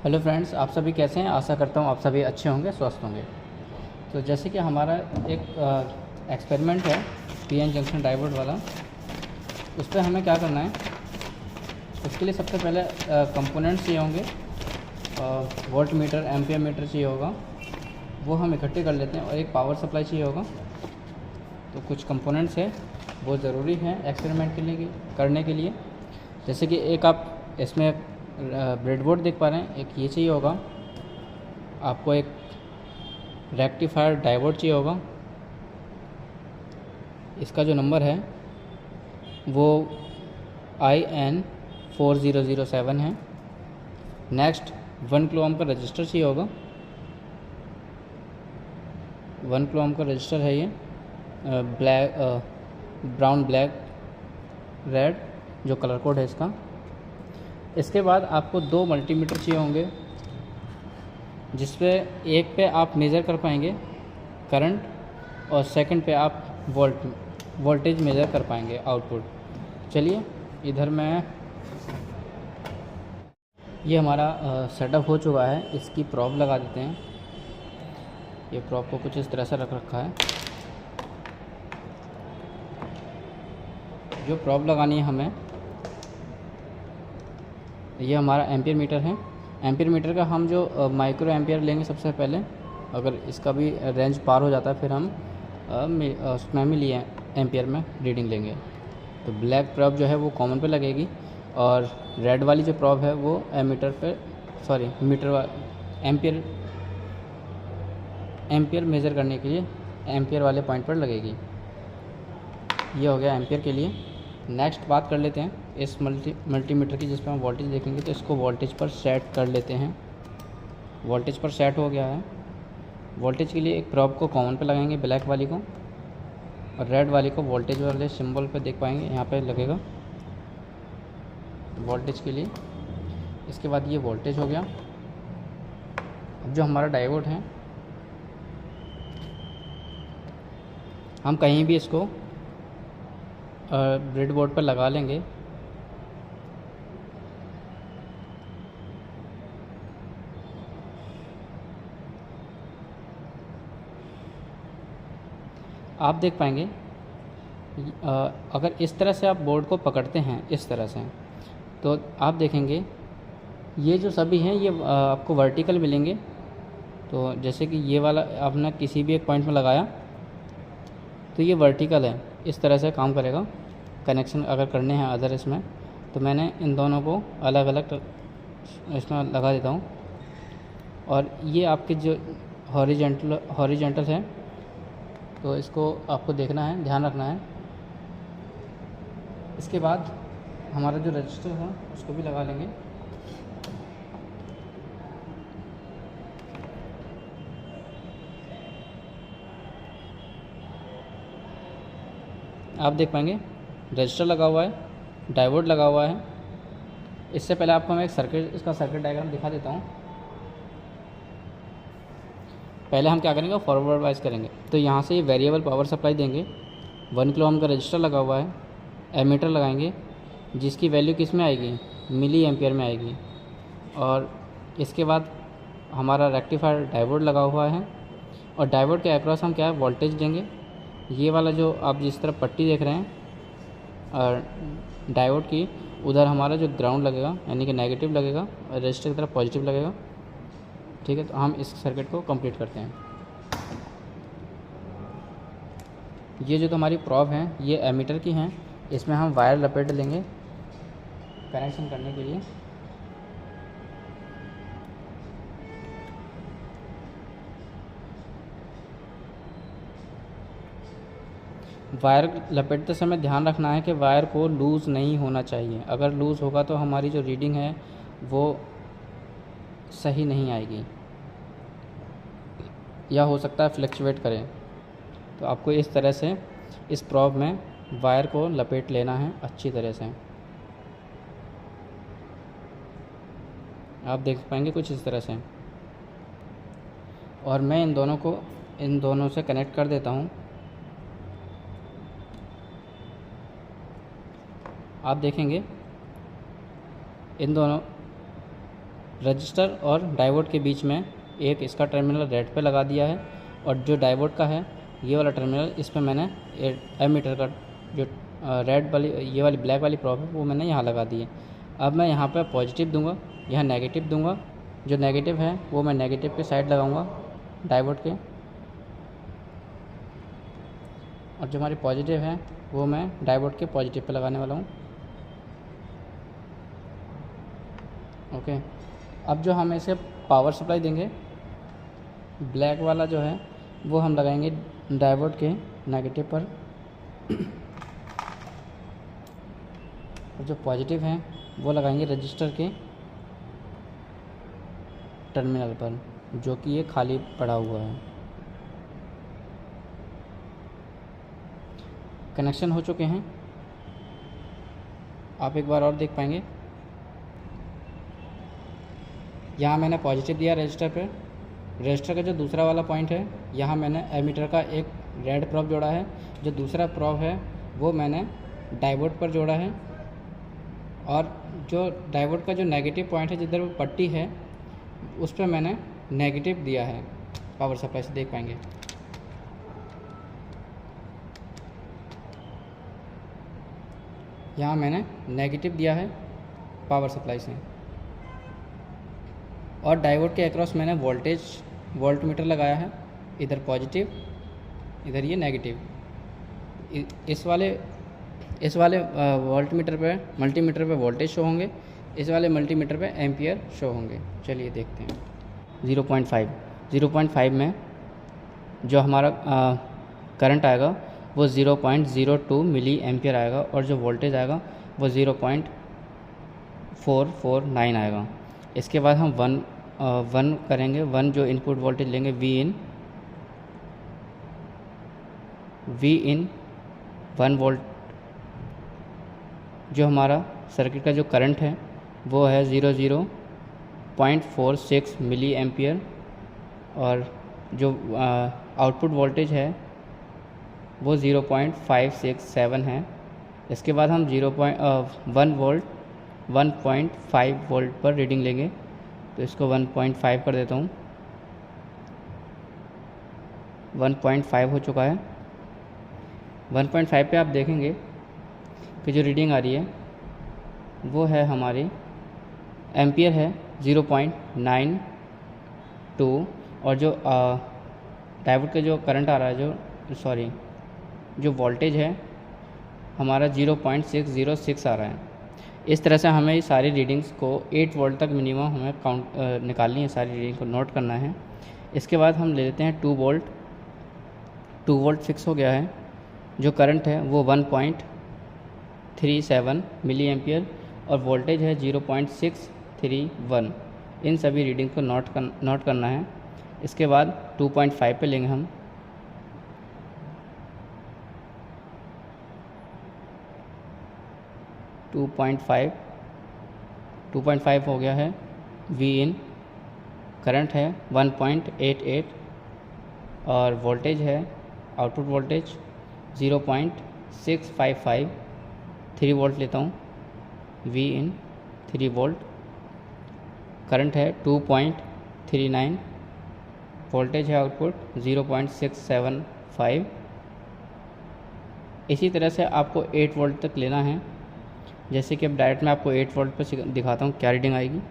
Hello friends, आप सभी कैसे हैं। आशा करता हूँ आप सभी अच्छे होंगे, स्वस्थ होंगे। तो जैसे कि हमारा एक एक्सपेरिमेंट है पीएन जंक्शन डायोड वाला, उस पर हमें क्या करना है। उसके लिए सबसे पहले कंपोनेंट्स चाहिए होंगे। वोल्ट मीटर, एम्पियर मीटर चाहिए होगा, वो हम इकट्ठे कर लेते हैं। और एक पावर सप्लाई चाहिए होगा। तो कुछ कंपोनेंट्स है वो ज़रूरी हैं एक्सपेरिमेंट के लिए करने के लिए। जैसे कि एक आप इसमें ब्रेडबोर्ड देख पा रहे हैं, एक ये चाहिए होगा आपको, एक रेक्टिफायर डायोड चाहिए होगा। इसका जो नंबर है वो IN4007 है। नेक्स्ट 1 किलो ओम का रजिस्टर चाहिए होगा। 1 किलो ओम का रजिस्टर है ये, ब्राउन ब्लैक रेड जो कलर कोड है इसका। इसके बाद आपको 2 मल्टीमीटर चाहिए होंगे, जिसपे एक पे आप मेज़र कर पाएंगे करंट और सेकंड पे आप वोल्टेज मेज़र कर पाएंगे, आउटपुट। चलिए इधर मैं, ये हमारा सेटअप हो चुका है। इसकी प्रॉब लगा देते हैं। ये प्रॉब को कुछ इस तरह से रख रखा है। जो प्रॉब लगानी है हमें, ये हमारा एम्पियर मीटर है। एम्पियर मीटर का हम जो माइक्रो एम्पियर लेंगे सबसे पहले। अगर इसका भी रेंज पार हो जाता है फिर हम उसमें मिली एम्पियर में रीडिंग लेंगे। तो ब्लैक प्रॉब जो है वो कॉमन पे लगेगी, और रेड वाली जो प्रॉब है वो एमीटर पे, सॉरी मीटर एम्पियर मेज़र करने के लिए एम्पियर वाले पॉइंट पर लगेगी। ये हो गया एम्पियर के लिए। नेक्स्ट बात कर लेते हैं इस मल्टीमीटर की, जिस पर हम वोल्टेज देखेंगे। तो इसको वोल्टेज पर सेट कर लेते हैं। वोल्टेज पर सेट हो गया है। वोल्टेज के लिए एक प्रॉब को कॉमन पे लगाएंगे, ब्लैक वाली को, और रेड वाली को वोल्टेज वाले सिंबल पे देख पाएंगे, यहाँ पे लगेगा वोल्टेज के लिए। इसके बाद ये वोल्टेज हो गया। अब जो हमारा डायोड है, हम कहीं भी इसको ब्रेडबोर्ड पर लगा लेंगे। आप देख पाएंगे अगर इस तरह से आप बोर्ड को पकड़ते हैं, इस तरह से, तो आप देखेंगे ये जो सभी हैं ये आपको वर्टिकल मिलेंगे। तो जैसे कि ये वाला आपने किसी भी एक पॉइंट में लगाया तो ये वर्टिकल है, इस तरह से काम करेगा। कनेक्शन अगर करने हैं अदर इसमें, तो मैंने इन दोनों को अलग अलग इसमें लगा देता हूँ। और ये आपके जो हॉरिजेंटल है, तो इसको आपको देखना है, ध्यान रखना है। इसके बाद हमारा जो रजिस्टर है उसको भी लगा लेंगे। आप देख पाएंगे रजिस्टर लगा हुआ है, डायोड लगा हुआ है। इससे पहले आपको मैं इसका सर्किट डायग्राम दिखा देता हूँ। पहले हम क्या करेंगे, फॉरवर्ड वाइज करेंगे। तो यहाँ से ये वेरिएबल पावर सप्लाई देंगे। 1 किलो ओम का रजिस्टर लगा हुआ है, एमीटर लगाएंगे जिसकी वैल्यू किस में आएगी, मिली एम्पियर में आएगी। और इसके बाद हमारा रेक्टिफायर डायोड लगा हुआ है, और डायोड के अक्रॉस हम क्या है, वोल्टेज देंगे। ये वाला जो आप जिस तरफ पट्टी देख रहे हैं और डायोड की, उधर हमारा जो ग्राउंड लगेगा, यानी कि नेगेटिव लगेगा, और रजिस्टर की तरफ पॉजिटिव लगेगा। ठीक है, तो हम इस सर्किट को कंप्लीट करते हैं। ये जो तो हमारी प्रॉब हैं ये एमीटर की हैं। इसमें हम वायर लपेट लेंगे कनेक्शन करने के लिए। वायर लपेटते समय ध्यान रखना है कि वायर को लूज़ नहीं होना चाहिए। अगर लूज़ होगा तो हमारी जो रीडिंग है वो सही नहीं आएगी, या हो सकता है फ्लक्चुएट करें। तो आपको इस तरह से इस प्रॉब में वायर को लपेट लेना है अच्छी तरह से। आप देख पाएंगे कुछ इस तरह से। और मैं इन दोनों से कनेक्ट कर देता हूँ। आप देखेंगे इन दोनों रजिस्टर और डायोड के बीच में एक इसका टर्मिनल रेड पे लगा दिया है, और जो डायोड का है ये वाला टर्मिनल, इस पर मैंने एमीटर का जो रेड वाली ये वाली ब्लैक वाली प्रॉब है वो मैंने यहाँ लगा दी है। अब मैं यहाँ पर पॉजिटिव दूंगा, यहाँ नेगेटिव दूंगा। जो नेगेटिव है वो मैं नेगेटिव के साइड लगाऊंगा डायोड के, और जो हमारी पॉजिटिव है वो मैं डायोड के पॉजिटिव पे लगाने वाला हूँ। ओके, अब जो हम इसे पावर सप्लाई देंगे, ब्लैक वाला जो है वो हम लगाएंगे डायोड के नेगेटिव पर, और जो पॉजिटिव है वो लगाएंगे रजिस्टर के टर्मिनल पर, जो कि ये खाली पड़ा हुआ है। कनेक्शन हो चुके हैं, आप एक बार और देख पाएंगे। यहाँ मैंने पॉजिटिव दिया रजिस्टर पे, रजिस्टर का जो दूसरा वाला पॉइंट है यहाँ मैंने एमीटर का एक रेड प्रॉब जोड़ा है, जो दूसरा प्रॉब है वो मैंने डायोड पर जोड़ा है, और जो डायोड का जो नेगेटिव पॉइंट है जिधर वो पट्टी है उस पर मैंने नेगेटिव दिया है। पावर सप्लाई से देख पाएंगे। यहाँ मैंने नेगेटिव दिया है पावर सप्लाई से, और डायोड के अक्रॉस मैंने वोल्ट मीटर लगाया है, इधर पॉजिटिव इधर ये नेगेटिव। इस वाले वोल्ट मीटर पे मल्टीमीटर पे वोल्टेज शो होंगे, इस वाले मल्टीमीटर पे एम्पियर शो होंगे। चलिए देखते हैं। 0.5 में जो हमारा करंट आएगा वो 0.02 मिली एम्पियर आएगा, और जो वोल्टेज आएगा वो 0.449 आएगा। इसके बाद हम वन करेंगे, वन जो इनपुट वोल्टेज लेंगे वी इन 1 वोल्ट। जो हमारा सर्किट का जो करंट है वो है 0.46 मिली एम्पियर, और जो आउटपुट वोल्टेज है वो 0.567 है। इसके बाद हम 1.5 वोल्ट पर रीडिंग लेंगे, तो इसको 1.5 कर देता हूँ। 1.5 हो चुका है। 1.5 पे आप देखेंगे कि जो रीडिंग आ रही है वो है हमारी एम्पियर है 0.92, और जो डायोड का जो करंट आ रहा है जो वोल्टेज है हमारा 0.606 आ रहा है। इस तरह से हमें सारी रीडिंग्स को 8 वोल्ट तक मिनिमम हमें निकालनी है, सारी रीडिंग को नोट करना है। इसके बाद हम ले लेते हैं 2 वोल्ट। 2 वोल्ट फिक्स हो गया है। जो करंट है वो 1.37 मिली एम्पियर, और वोल्टेज है 0.631। इन सभी रीडिंग को नोट करना है। इसके बाद 2.5 पे लेंगे हम। टू पॉइंट फाइव हो गया है। वी इन करंट है 1.88, और वोल्टेज है आउटपुट वोल्टेज 0.655। 3 वोल्ट लेता हूँ। वी इन 3 वोल्ट, करंट है 2.39, वोल्टेज है आउटपुट 0.675। इसी तरह से आपको 8 वोल्ट तक लेना है। जैसे कि अब डायरेक्ट मैं आपको 8 वोल्ट पर दिखाता हूँ क्या रीडिंग आएगी।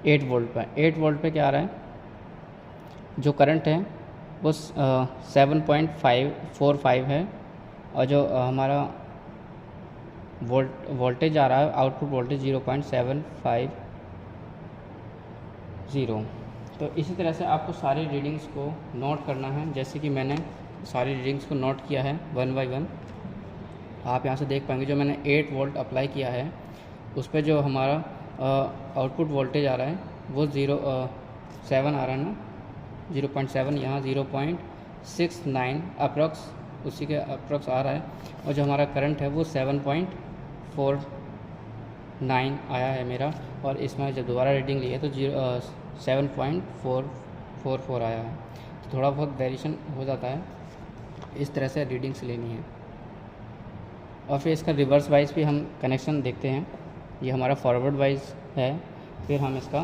एट वोल्ट पे क्या आ रहा है, जो करंट है वो 7.545 है, और जो हमारा वोल्टेज आ रहा है आउटपुट वोल्टेज 0.750। तो इसी तरह से आपको सारी रीडिंग्स को नोट करना है, जैसे कि मैंने सारी रीडिंग्स को नोट किया है 1 बाय 1। आप यहाँ से देख पाएंगे जो मैंने 8 वोल्ट अप्लाई किया है उस पर जो हमारा आउटपुट वोल्टेज आ रहा है वो 0.7 आ रहा है ना, 0.7, यहाँ 0.69 अप्रॉक्स उसी के अप्रॉक्स आ रहा है। और जो हमारा करंट है वो 7.49 आया है मेरा, और इसमें जब दोबारा रीडिंग ली है तो 7.444 आया है। तो थोड़ा बहुत वेरिएशन हो जाता है, इस तरह से रीडिंग्स लेनी है। और फिर इसका रिवर्स वाइज भी हम कनेक्शन देखते हैं। ये हमारा फॉरवर्ड वाइज है, फिर हम इसका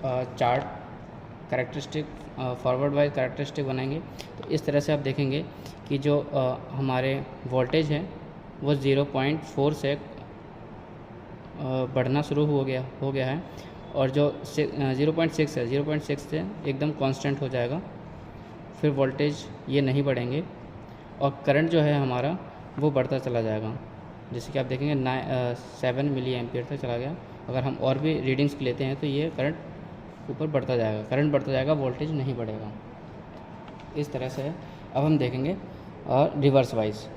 chart characteristic forward wise characteristic बनाएंगे। तो इस तरह से आप देखेंगे कि जो हमारे वोल्टेज है वो 0.4 से बढ़ना शुरू हो गया है, और जो 0.6 है 0.6 से एकदम कांस्टेंट हो जाएगा। फिर वोल्टेज ये नहीं बढ़ेंगे, और करंट जो है हमारा वो बढ़ता चला जाएगा। जैसे कि आप देखेंगे 7 मिली एम्पियर तक चला गया। अगर हम और भी रीडिंग्स लेते हैं तो ये करंट ऊपर बढ़ता जाएगा, करंट बढ़ता जाएगा, वोल्टेज नहीं बढ़ेगा। इस तरह से अब हम देखेंगे रिवर्स वाइज।